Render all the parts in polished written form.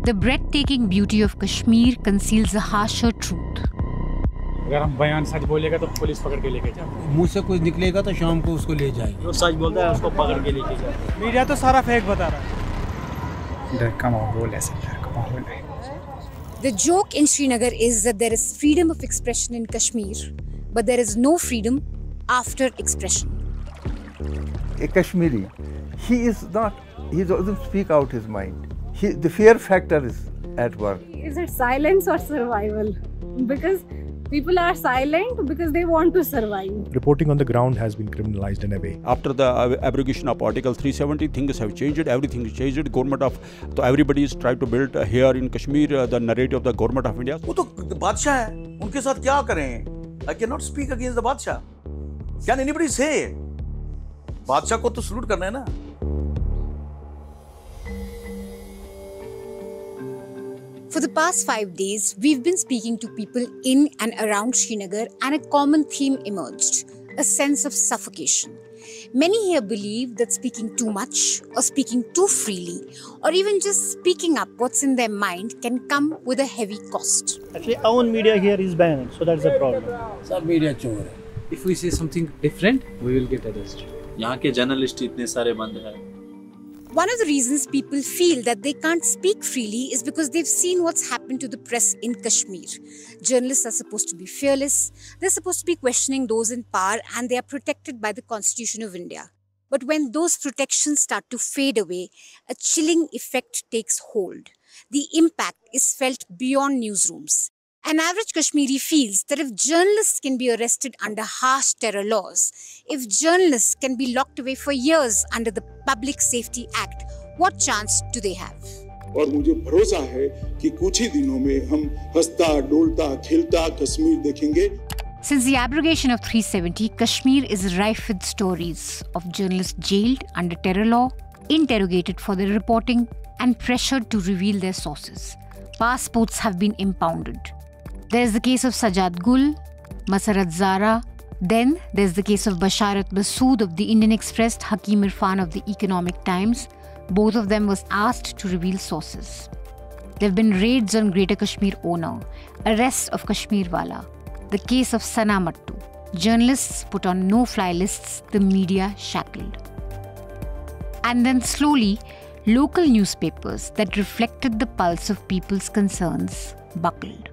The breathtaking beauty of Kashmir conceals a harsher truth. अगर हम बयान सच बोलेगा तो पुलिस पकड़ के लेके जाएगी। मुंह से कुछ निकलेगा तो शाम को उसको ले जाएगी। जो सच बोलता है उसको पकड़ के लेके जाएगी। मीडिया तो सारा फेक बता रहा है। डर का माहौल है, सब डर का माहौल है। The joke in Srinagar is that there is freedom of expression in Kashmir, but there is no freedom after expression. A Kashmiri, he doesn't speak out his mind. The fear factor is at work. Is it silence or survival? Because people are silent because they want to survive. Reporting on the ground has been criminalized in a way. After the abrogation of Article 370, things have changed. Everything is changed. So everybody is trying to build here in Kashmir the narrative of the government of India. वो तो बादशाह है, उनके साथ क्या करें? I cannot speak against the बादशाह. Can anybody say? बादशाह को तो सलूट करना है ना. For the past 5 days, we've been speaking to people in and around Srinagar, and a common theme emerged: a sense of suffocation. Many here believe that speaking too much, or speaking too freely, or even just speaking up what's in their mind can come with a heavy cost. Actually, our own media here is banned, so that's the problem. सब media चोर है. If we say something different, we will get arrested. यहाँ के journalist इतने सारे बंद हैं. One of the reasons people feel that they can't speak freely is because they've seen what's happened to the press in Kashmir. Journalists are supposed to be fearless, they're supposed to be questioning those in power, and they are protected by the Constitution of India. But when those protections start to fade away, a chilling effect takes hold. The impact is felt beyond newsrooms. An average Kashmiri feels that if journalists can be arrested under harsh terror laws, if journalists can be locked away for years under the Public Safety Act, what chance do they have? और मुझे भरोसा है कि कुछ ही दिनों में हम हंसता, डोलता, खिलता कश्मीर देखेंगे. Since the abrogation of 370, Kashmir is rife with stories of journalists jailed under terror law, interrogated for their reporting, and pressured to reveal their sources. Passports have been impounded. There's the case of Sajad Gul, Masarat Zara. Then there's the case of Basharat Masood of the Indian Express, Hakim Irfan of the Economic Times. Both of them was asked to reveal sources. There have been raids on Greater Kashmir owner, arrest of Kashmir Wala, the case of Sana Mattu. Journalists put on no-fly lists, the media shackled. And then slowly, local newspapers that reflected the pulse of people's concerns buckled.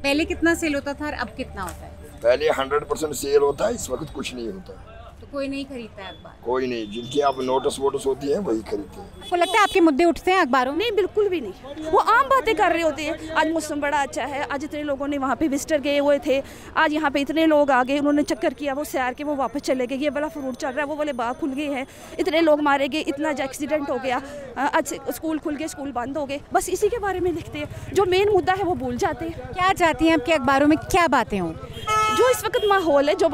पहले कितना cell होता था और अब कितना होता है? पहले 100% सेल होता है, इस वक्त कुछ नहीं होता. तो कोई नहीं खरीदता है अखबार? कोई नहीं, जिनकी आप नोटिस वोटिस होती है वही खरीदते हैं. आपको लगता है आपके मुद्दे उठते हैं अखबारों में? नहीं, बिल्कुल भी नहीं. वो आम बातें कर रहे होते हैं. आज मौसम बड़ा अच्छा है, आज इतने लोगों ने वहाँ पे विजिटर गए हुए थे, आज यहाँ पे इतने लोग आ गए, उन्होंने चक्कर किया, वो सैर के वो वापस चले गए, ये वाला फ्रूट चल रहा है, वो वाले बाग खुल गए हैं, इतने लोग मारे गए, इतना एक्सीडेंट हो गया, आज स्कूल खुल गए, स्कूल बंद हो गए. बस इसी के बारे में लिखते हैं. जो मेन मुद्दा है वो भूल जाते हैं. क्या चाहती हैं आपके अखबारों में क्या बातें हों? जो इस वक्त माहौल है, जो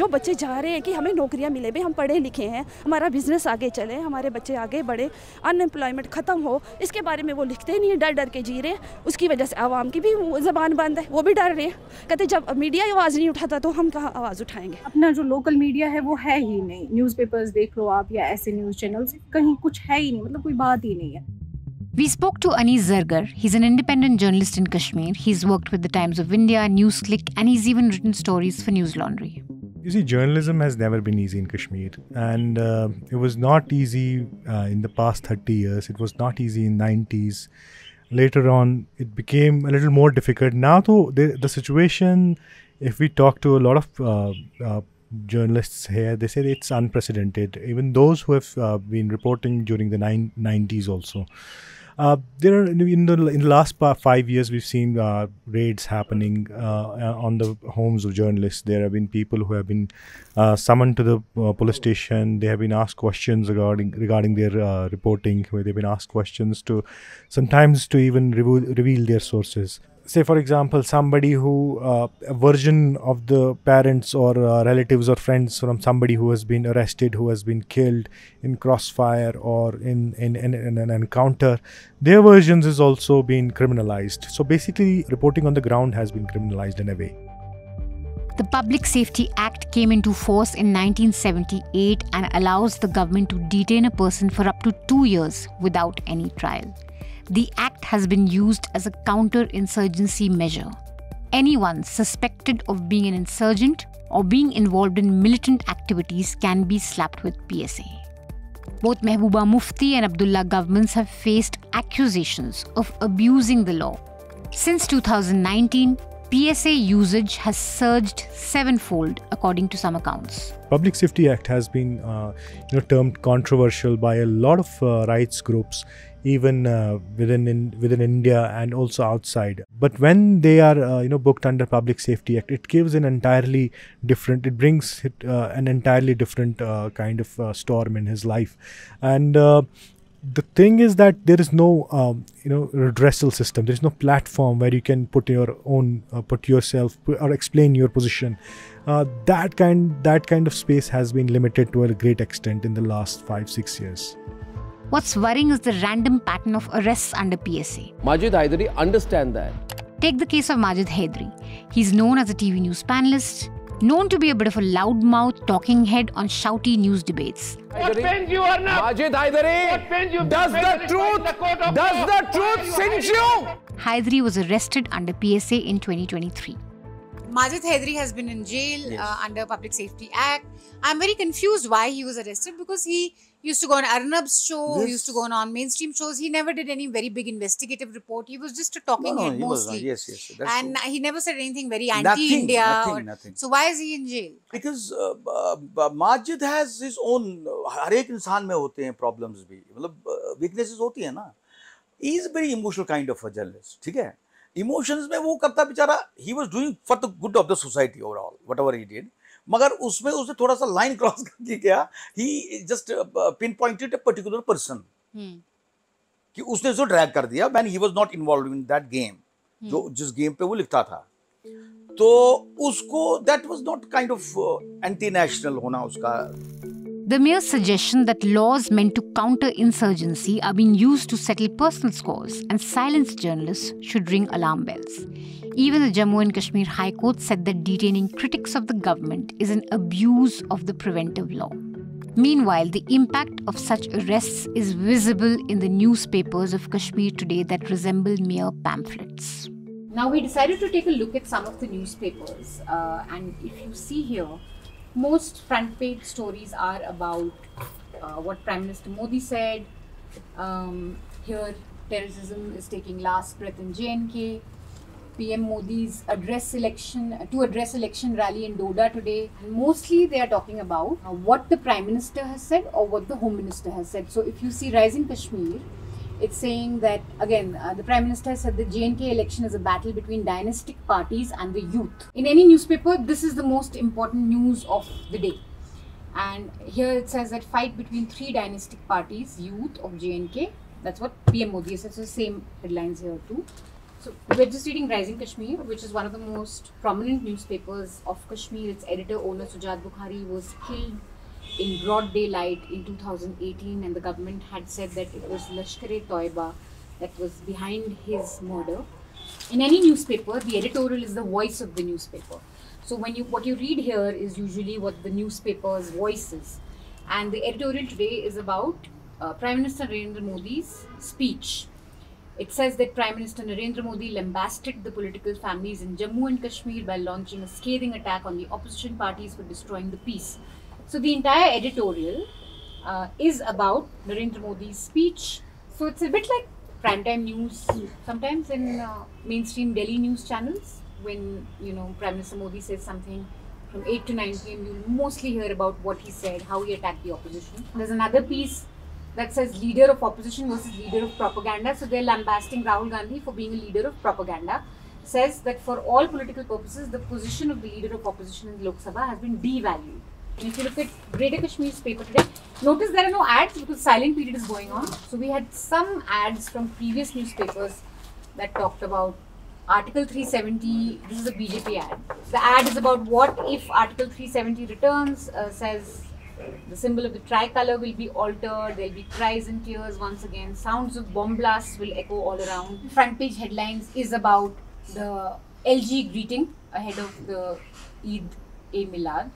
बच्चे चाह रहे हैं कि हमें नौकरियां मिले, भाई हम पढ़े लिखे हैं, हमारा बिजनेस आगे चले, हमारे बच्चे आगे बढ़े, अनएम्प्लॉयमेंट ख़त्म हो, इसके बारे में वो लिखते नहीं, डर डर के जी रहे हैं. उसकी वजह से आवाम की भी ज़बान बंद है, वो भी डर रहे हैं. कहते जब मीडिया आवाज़ नहीं उठाता तो हम कहाँ आवाज़ उठाएंगे? अपना जो लोकल मीडिया है वो है ही नहीं. न्यूज़पेपर्स देख लो आप या ऐसे न्यूज़ चैनल्स, कहीं कुछ है ही नहीं, मतलब कोई बात ही नहीं है. We spoke to Anis Zargar. He's an independent journalist in Kashmir. He's worked with the Times of India, NewsClick, and he's even written stories for News Laundry. You see, journalism has never been easy in Kashmir, and it was not easy in the past 30 years. It was not easy in 90s. Later on, it became a little more difficult. Now, though, the situation, if we talk to a lot of journalists here, they say it's unprecedented. Even those who have been reporting during the 90s also. There are in the last 5 years, we've seen raids happening on the homes of journalists. There have been people who have been summoned to the police station. They have been asked questions regarding their reporting. Where they've been asked questions to sometimes to even reveal their sources. Say, for example, somebody who, a version of the parents or relatives or friends from somebody who has been arrested, who has been killed in crossfire or in an encounter, their versions is also been criminalized. So basically, reporting on the ground has been criminalized in a way. The Public Safety Act came into force in 1978 and allows the government to detain a person for up to 2 years without any trial. The act has been used as a counter-insurgency measure. Anyone suspected of being an insurgent or being involved in militant activities can be slapped with PSA. Both Mehbooba Mufti and Abdullah governments have faced accusations of abusing the law. Since 2019, PSA usage has surged sevenfold, according to some accounts. Public Safety Act has been termed controversial by a lot of rights groups, even within India and also outside. But when they are booked under Public Safety Act, it gives an entirely different, it brings an entirely different kind of storm in his life. And the thing is that there is no redressal system. There is no platform where you can put yourself or explain your position. That kind of space has been limited to a great extent in the last 5-6 years. What's worrying is the random pattern of arrests under PSA. Majid Haidari understand that. Take the case of Majid Haidari. He's known as a TV news panelist, known to be a bit of a loudmouth talking head on shouty news debates. What pains you, Arnab? Majid Haidari, does the truth cinch you? Haidari was arrested under PSA in 2023. Majid Haidari has been in jail under Public Safety Act. I'm very confused why he was arrested, because he used to go on Arnab's show, he used to go on mainstream shows. He never did any very big investigative report. He was just a talking head mostly. Yes. And he never said anything very anti-India. Nothing. So why is he in jail? Because Majid has his own, हर एक इंसान में होते हैं problems भी, मतलब weaknesses होती है ना. He is a very emotional kind of a journalist, ठीक है? Emotions में वो करता बेचारा, he was doing for the good of the society overall, whatever he did. मगर उसमें उसने थोड़ा सा लाइन क्रॉस करके क्या, he just pinpointed a particular person कि उसने उसको ड्रैग कर दिया when he was not involved in that game, जो जिस गेम पे वो लिखता था, तो उसको that was not kind of anti-national होना उसका. The mere suggestion that laws meant to counter insurgency are being used to settle personal scores and silence journalists should ring alarm bells. Even the Jammu and Kashmir High Court said that detaining critics of the government is an abuse of the preventive law. Meanwhile, the impact of such arrests is visible in the newspapers of Kashmir today that resemble mere pamphlets. Now we decided to take a look at some of the newspapers, and if you see here, most front page stories are about what Prime Minister Modi said. Here, terrorism is taking last breath in J&K. PM Modi's address election rally in Doda today. Mostly they are talking about what the Prime Minister has said or what the Home Minister has said. So if you see Rising Kashmir, it's saying that, again, the Prime Minister said the J&K election is a battle between dynastic parties and the youth. In any newspaper, this is the most important news of the day. And here it says that fight between 3 dynastic parties, youth of J&K. That's what PM Modi said. So same headlines here too. So we're just reading Rising Kashmir, which is one of the most prominent newspapers of Kashmir. Its editor-owner Sujat Bukhari was killed in broad daylight in 2018, and the government had said that it was Lashkar-e-Toiba that was behind his murder. In any newspaper, the editorial is the voice of the newspaper. So what you read here is usually what the newspaper's voice is. And the editorial today is about Prime Minister Narendra Modi's speech. It says that Prime Minister Narendra Modi lambasted the political families in Jammu and Kashmir by launching a scathing attack on the opposition parties for destroying the peace. So the entire editorial is about Narendra Modi's speech. So it's a bit like primetime news sometimes in mainstream Delhi news channels. When Prime Minister Modi says something from 8 to 9 p.m, you'll mostly hear about what he said, how he attacked the opposition. There's another piece that says leader of opposition versus leader of propaganda. So they're lambasting Rahul Gandhi for being a leader of propaganda. Says that for all political purposes, the position of the leader of opposition in Lok Sabha has been devalued. And if you look at Greater Kashmir's paper today, notice there are no ads because silent period is going on. So we had some ads from previous newspapers that talked about Article 370. This is a BJP ad. The ad is about what if Article 370 returns, says the symbol of the tricolour will be altered, there will be cries and tears once again, sounds of bomb blasts will echo all around. Front page headlines is about the LG greeting ahead of the Eid-e-Milad.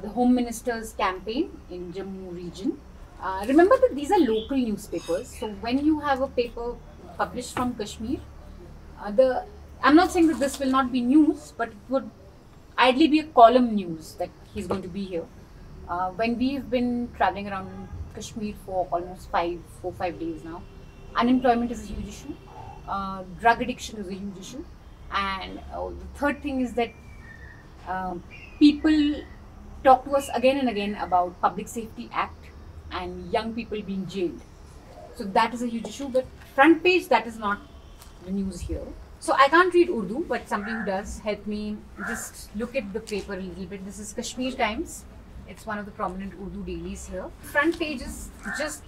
The Home Minister's campaign in Jammu region. Remember that these are local newspapers. So when you have a paper published from Kashmir. I'm not saying that this will not be news, but it would ideally be a column news that he's going to be here. When we've been traveling around Kashmir for almost 4 or 5 days now, unemployment is a huge issue, drug addiction is a huge issue, and the third thing is that people talk to us again and again about Public Safety Act and young people being jailed. So that is a huge issue, but front page, that is not the news here. So I can't read Urdu, but somebody who does, help me just look at the paper a little bit. This is Kashmir Times. It's one of the prominent Urdu dailies here. Front page is just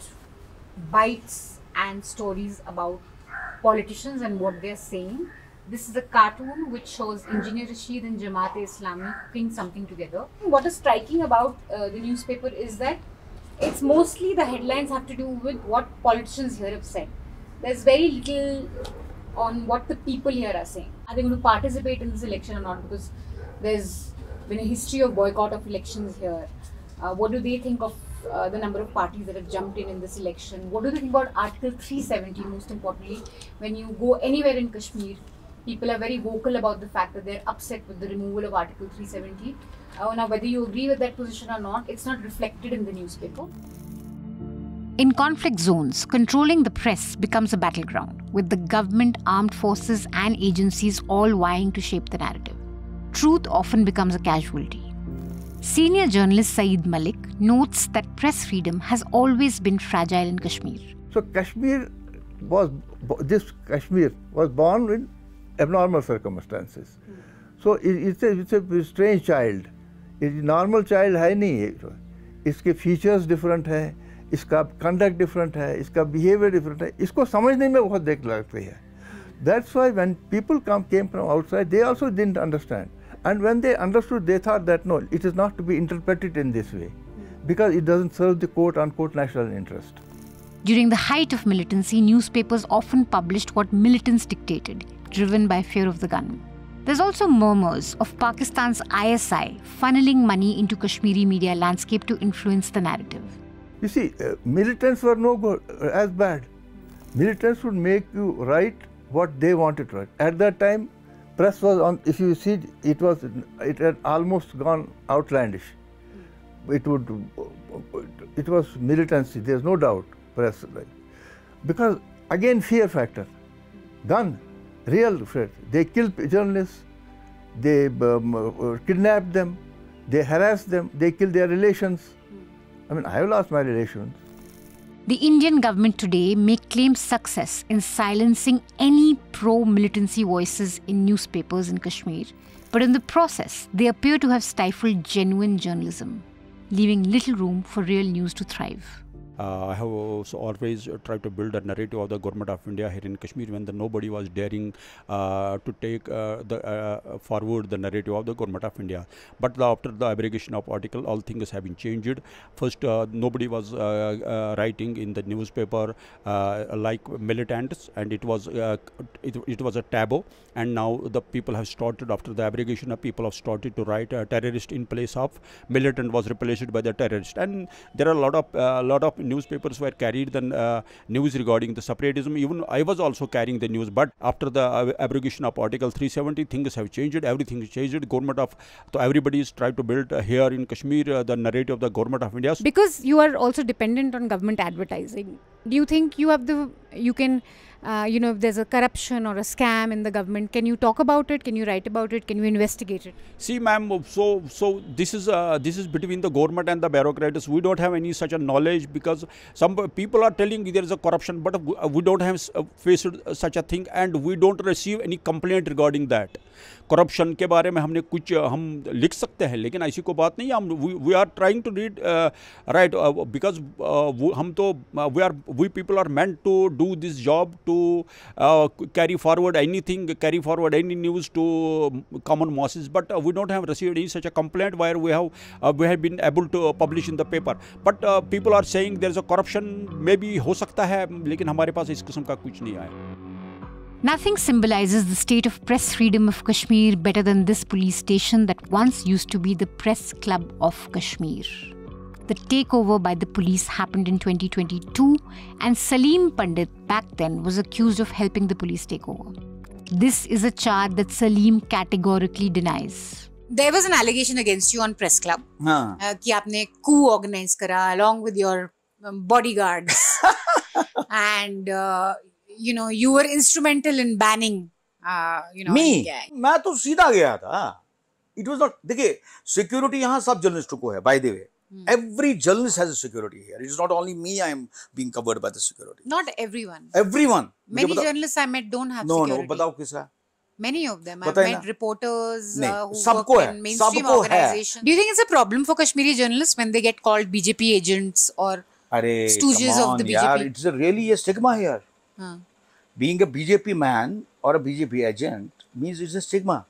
bites and stories about politicians and what they're saying. This is a cartoon which shows Engineer Rashid and Jamaat-e-Islami cooking something together. What is striking about the newspaper is that it's mostly the headlines have to do with what politicians here have said. There's very little on what the people here are saying. Are they going to participate in this election or not? Because there's been a history of boycott of elections here. What do they think of the number of parties that have jumped in this election? What do they think about Article 370, most importantly? When you go anywhere in Kashmir, people are very vocal about the fact that they're upset with the removal of Article 370. Now, whether you agree with that position or not, it's not reflected in the newspaper. In conflict zones, controlling the press becomes a battleground, with the government, armed forces and agencies all vying to shape the narrative. Truth often becomes a casualty. Senior journalist Saeed Malik notes that press freedom has always been fragile in Kashmir. So this Kashmir was born in abnormal circumstances. So it's a strange child. It's a normal child है नहीं. इसके features different है, इसका conduct different है, इसका behavior different है. इसको समझने में बहुत देर लगती है. That's why when people came from outside, they also didn't understand. And when they understood, they thought that no, it is not to be interpreted in this way, because it doesn't serve the quote-unquote national interest. During the height of militancy, newspapers often published what militants dictated, driven by fear of the gun. There's also murmurs of Pakistan's ISI funneling money into Kashmiri media landscape to influence the narrative. You see, militants were no good, as bad. Militants would make you write what they wanted to write. At that time, press was on, if you see, it had almost gone outlandish. It was militancy, there's no doubt, press. Because again, fear factor, gun, real threat. They killed journalists, they kidnapped them, they harassed them, they killed their relations. I mean, I have lost my relations. The Indian government today may claim success in silencing any pro-militancy voices in newspapers in Kashmir, but in the process, they appear to have stifled genuine journalism, leaving little room for real news to thrive. I have also always tried to build a narrative of the government of India here in Kashmir when nobody was daring to take forward the narrative of the government of India. But after the abrogation of article, all things have been changed. First, nobody was writing in the newspaper like militants, and it was a taboo. And now the people have started, after the abrogation, people have started to write terrorist in place of militant was replaced by the terrorist. And there are a lot of newspapers were carried the news regarding the separatism. Even I was also carrying the news, but after the abrogation of Article 370, things have changed. Everything has changed. So everybody is trying to build here in Kashmir the narrative of the government of India. Because you are also dependent on government advertising. Do you think you can if there's a corruption or a scam in the government, can you talk about it? Can you write about it? Can you investigate it? See, ma'am, so this is between the government and the bureaucrats. We don't have any such a knowledge, because some people are telling there is a corruption, but we don't have faced such a thing, and we don't receive any complaint regarding that. Corruption के बारे में हमने कुछ हम लिख सकते हैं, लेकिन ऐसी कोई बात नहीं है. We are trying to read right because हम तो we people are meant to do this job, to carry forward anything, carry forward any news to common masses. But we don't have received any such a complaint where we have been able to publish in the paper. But people are saying there is a corruption, maybe हो सकता है, लेकिन हमारे पास इस किस्म का कुछ नहीं आया. Nothing symbolizes the state of press freedom of Kashmir better than this police station that once used to be the Press Club of Kashmir. The takeover by the police happened in 2022, and Salim Pandit back then was accused of helping the police take over. This is a charge that Salim categorically denies. There was an allegation against you on Press Club कि आपने coup organize करा along with your bodyguards and you were instrumental in banning Me? मैं तो सीधा गया था. It was not. देखिए, security यहाँ सब जर्नलिस्टों को है. By the way, every journalist has a security here. It is not only me. I am being covered by the security. Not everyone. Everyone. Many journalists I met don't have security. No. बताओ किसका? Many of them. I've met reporters who work in mainstream organizations. Do you think it's a problem for Kashmiri journalists when they get called BJP agents or stooges of the BJP? यार, it's really a stigma here. Being a BJP man or a BJP agent means it's a stigma.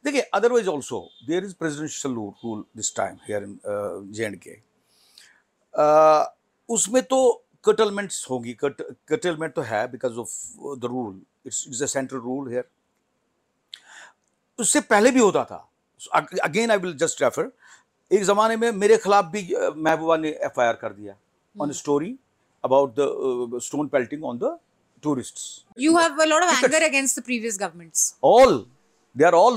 देखिए, otherwise also there is presidential rule this time here in J&K. उसमें तो curtailments होगी. Curtailment तो है because of the rule. It's a central rule here. उससे पहले भी होता था. Again I will just refer. एक ज़माने में मेरे खिलाफ भी महबूबा ने FIR कर दिया on a story about the stone pelting on the tourists. You have a lot of anger against the previous governments. All. They are all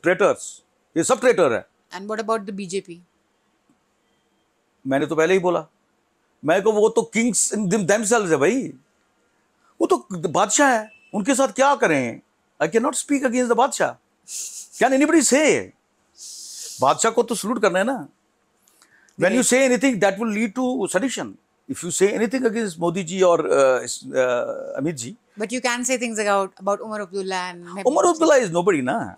traitors. ये सब traitor है. And what about the BJP? मैंने तो पहले ही बोला. मैं को वो तो kings themselves है भाई. वो तो बादशाह है. उनके साथ क्या करें? I cannot speak against the बादशाह. Can anybody say? बादशाह को तो salute करना है ना. When you say anything, that will lead to sedition. If you say anything against Modi ji or Amit ji. But you can say things about Umar Abdullah and... Umar Abdullah is nobody, na?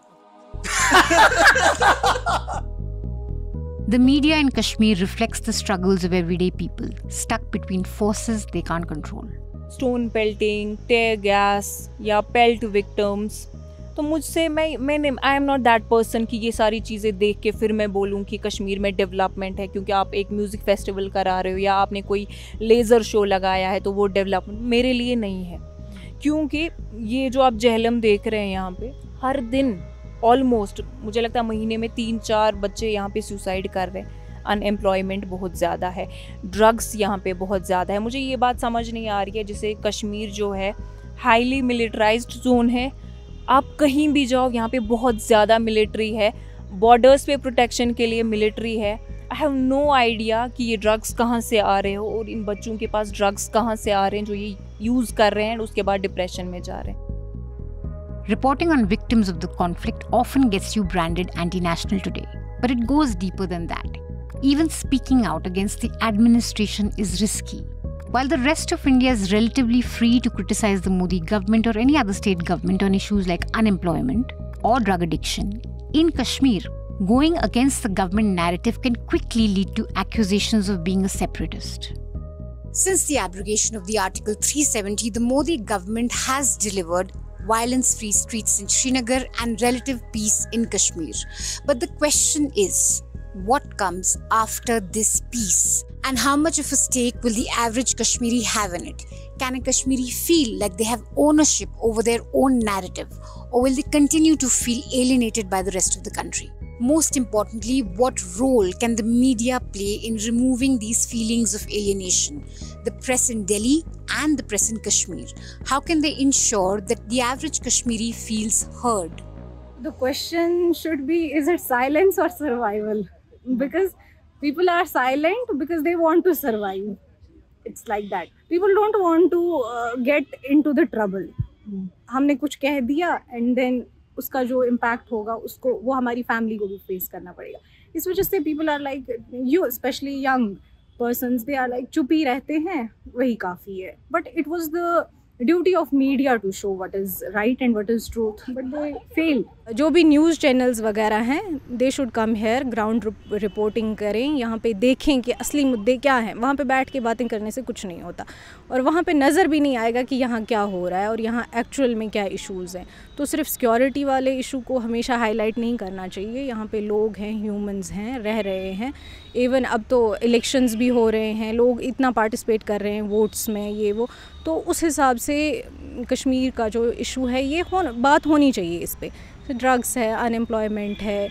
The media in Kashmir reflects the struggles of everyday people, stuck between forces they can't control. Stone pelting, tear gas, या pelt victims. तो मुझसे I am not that person कि ये सारी चीज़ें देख के फिर मैं बोलूँ कि कश्मीर में डेवलपमेंट है क्योंकि आप एक म्यूज़िक फेस्टिवल करा रहे हो या आपने कोई लेज़र शो लगाया है तो वो डेवलपमेंट मेरे लिए नहीं है. क्योंकि ये जो आप जहलम देख रहे हैं यहाँ पे हर दिन ऑलमोस्ट मुझे लगता है महीने में 3-4 बच्चे यहाँ पे सुसाइड कर रहे हैं. अनएम्प्लॉयमेंट बहुत ज़्यादा है. ड्रग्स यहाँ पे बहुत ज़्यादा है. मुझे ये बात समझ नहीं आ रही है. जैसे कश्मीर जो है हाईली मिलिटराइज्ड जोन है. आप कहीं भी जाओ यहाँ पे बहुत ज़्यादा मिलिट्री है. बॉर्डर्स पे प्रोटेक्शन के लिए मिलिट्री है. आई हैव नो आइडिया कि ये ड्रग्स कहाँ से आ रहे हो और इन बच्चों के पास ड्रग्स कहाँ से आ रहे हैं जो ये यूज़ कर रहे हैं और उसके बाद डिप्रेशन में जा रहे हैं. Reporting on victims of the conflict often gets you branded anti-national today, but it goes deeper than that. Even speaking out against the administration is risky. While the rest of India is relatively free to criticize the Modi government or any other state government on issues like unemployment or drug addiction, in Kashmir, going against the government narrative can quickly lead to accusations of being a separatist. Since the abrogation of the Article 370, the Modi government has delivered violence-free streets in Srinagar and relative peace in Kashmir. But the question is, what comes after this peace? And how much of a stake will the average Kashmiri have in it? Can a Kashmiri feel like they have ownership over their own narrative? Or will they continue to feel alienated by the rest of the country? Most importantly, what role can the media play in removing these feelings of alienation? The press in Delhi and the press in Kashmir. How can they ensure that the average Kashmiri feels heard? The question should be, is it silence or survival? Because people are silent because they want to survive. It's like that. People don't want to get into the trouble. हमने कुछ कह दिया and then उसका जो impact होगा उसको वो हमारी family को भी face करना पड़ेगा. इस वजह से people are like, you especially young persons, they are like चुप ही रहते हैं, वही काफ़ी है. But it was the duty of media to show what is right and what is truth, but they fail. जो भी न्यूज़ चैनल्स वगैरह हैं, they should come here, ground reporting करें, यहाँ पे देखें कि असली मुद्दे क्या हैं. वहाँ पे बैठ के बातें करने से कुछ नहीं होता और वहाँ पे नज़र भी नहीं आएगा कि यहाँ क्या हो रहा है और यहाँ एक्चुअल में क्या इश्यूज़ हैं. तो सिर्फ सिक्योरिटी वाले इशू को हमेशा हाईलाइट नहीं करना चाहिए. यहाँ पे लोग हैं, ह्यूमंस हैं, रह रहे हैं. इवन अब तो इलेक्शंस भी हो रहे हैं, लोग इतना पार्टिसिपेट कर रहे हैं वोट्स में, ये वो. तो उस हिसाब से कश्मीर का जो इशू है ये बात होनी चाहिए इस पे. ड्रग्स है, अनएम्प्लॉयमेंट है,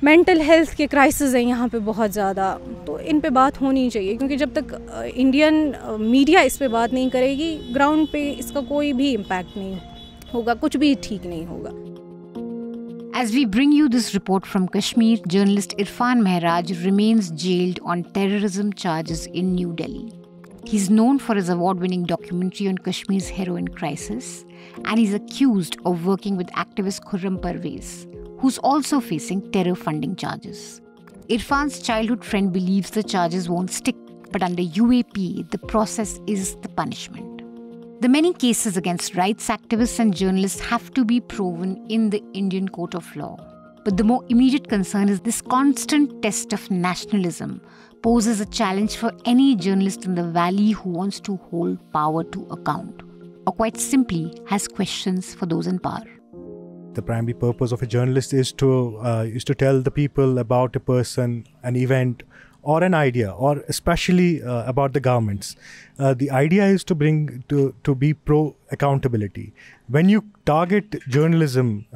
मेंटल हेल्थ के क्राइसिस हैं यहाँ पे बहुत ज़्यादा, तो इन पे बात होनी चाहिए, क्योंकि जब तक इंडियन मीडिया इस पे बात नहीं करेगी, ग्राउंड पे इसका कोई भी इम्पैक्ट नहीं होगा, कुछ भी ठीक नहीं होगा. As we bring you this report from Kashmir, journalist Irfan Mehraj remains jailed on terrorism charges in New Delhi. He's known for his award-winning documentary on Kashmir's heroin crisis, and he's accused of working with activist Khurram Parvez, who's also facing terror funding charges. Irfan's childhood friend believes the charges won't stick, but under UAP, the process is the punishment. The many cases against rights activists and journalists have to be proven in the Indian court of law. But the more immediate concern is this constant test of nationalism poses a challenge for any journalist in the valley who wants to hold power to account, or quite simply has questions for those in power. The primary purpose of a journalist is to tell the people about a person, an event, or an idea, or especially about the governments. The idea is to bring to be pro accountability. When you target journalism,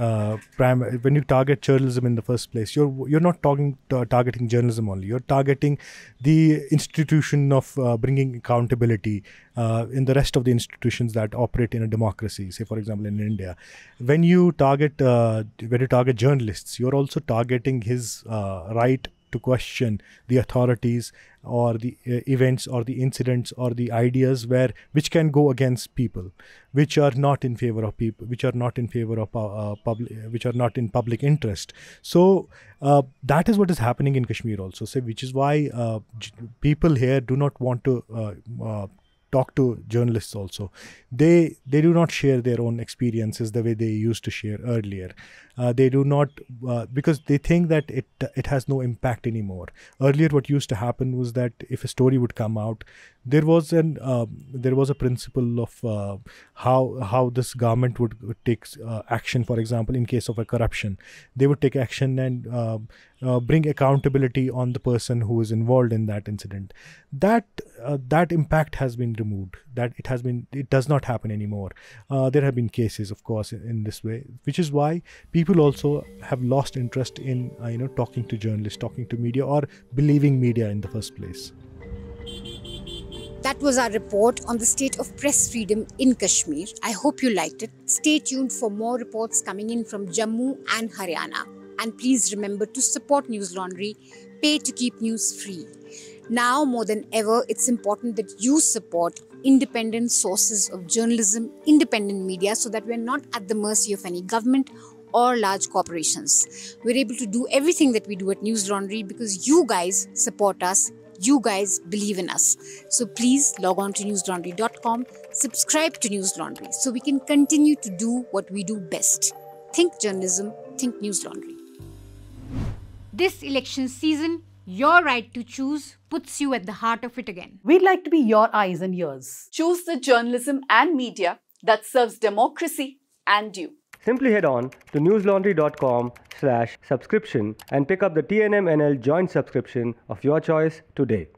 when you target journalism in the first place, you're not targeting journalism only. You're targeting the institution of bringing accountability in the rest of the institutions that operate in a democracy. Say, for example, in India, when you target journalists, you're also targeting his right to question the authorities or the events or the incidents or the ideas which can go against people, which are not in favor of people, which are not in favor of which are not in public interest. So that is what is happening in Kashmir also. So which is why people here do not want to talk to journalists also. They do not share their own experiences the way they used to share earlier. They do not because they think that it has no impact anymore. Earlier, what used to happen was that if a story would come out, there was a principle of how this government would take action. For example, in case of a corruption, they would take action and bring accountability on the person who is involved in that incident. That impact has been removed. It does not happen anymore. There have been cases, of course, in this way, which is why people also have lost interest in talking to journalists, talking to media, or believing media in the first place. That was our report on the state of press freedom in Kashmir. I hope you liked it. Stay tuned for more reports coming in from Jammu and Haryana. And please remember to support News Laundry. Pay to keep news free. Now more than ever, it's important that you support independent sources of journalism, independent media, so that we're not at the mercy of any government or large corporations. We're able to do everything that we do at News Laundry because you guys support us. You guys believe in us. So please log on to newslaundry.com, subscribe to News Laundry so we can continue to do what we do best. Think journalism, think News Laundry. This election season, your right to choose puts you at the heart of it again. We'd like to be your eyes and ears. Choose the journalism and media that serves democracy and you. Simply head on to newslaundry.com/subscription and pick up the TNM NL joint subscription of your choice today.